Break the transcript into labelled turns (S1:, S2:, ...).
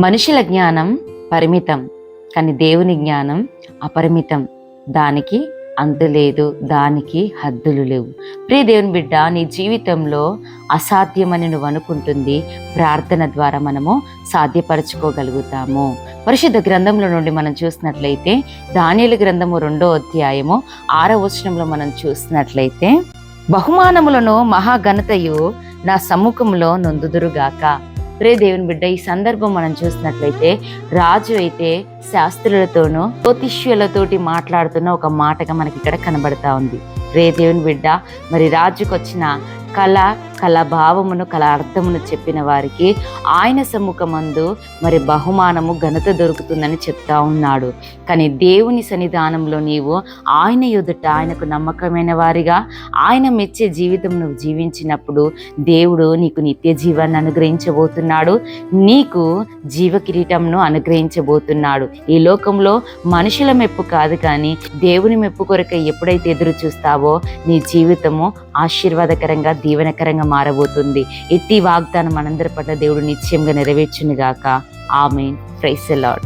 S1: మనుషుల జ్ఞానం పరిమితం, కానీ దేవుని జ్ఞానం అపరిమితం. దానికి అంతు లేదు, దానికి హద్దులు లేవు. ప్రియ దేవుని బిడ్డ, నీ జీవితంలో అసాధ్యమని నువ్వు అనుకుంటుంది ప్రార్థన ద్వారా మనము సాధ్యపరచుకోగలుగుతాము. పరిశుద్ధ గ్రంథంలో నుండి మనం చూసినట్లయితే దానియేలు గ్రంథము 2వ అధ్యాయము 6వ వచనంలో మనం చూసినట్లయితే, బహుమానములను మహాఘనతయు నా సమ్ముఖంలో నొందుదురుగాక. ప్రియ దేవుని బిడ్డ, ఈ సందర్భం మనం చూసినట్లయితే రాజు అయితే శాస్త్రులతోనూ జ్యోతిష్యులతోటి మాట్లాడుతున్న ఒక మాటగా మనకి ఇక్కడ కనబడతా ఉంది. ప్రియ దేవుని బిడ్డ, మరి రాజుకు వచ్చిన కళ భావమును, కళ అర్థమును చెప్పిన వారికి ఆయన సమ్ముఖమందు మరి బహుమానము, ఘనత దొరుకుతుందని చెప్తా ఉన్నాడు. కానీ దేవుని సన్నిధానంలో నీవు ఆయన ఎదుట ఆయనకు నమ్మకమైన వారిగా, ఆయన మెచ్చే జీవితం నువ్వు జీవించినప్పుడు దేవుడు నీకు నిత్య జీవాన్ని అనుగ్రహించబోతున్నాడు, నీకు జీవ కిరీటంను అనుగ్రహించబోతున్నాడు. ఈ లోకంలో మనుషుల మెప్పు కాదు, కానీ దేవుని మెప్పు కొరకై ఎప్పుడైతే ఎదురు చూస్తావో నీ జీవితము ఆశీర్వాదకరంగా, దీవెనకరంగా మారబోతుంది. ఎట్టి వాగ్దానం మనందరి పట్ల దేవుడు నిశ్చయంగా నెరవేర్చునుగాక. ఆమేన్. Praise the lord.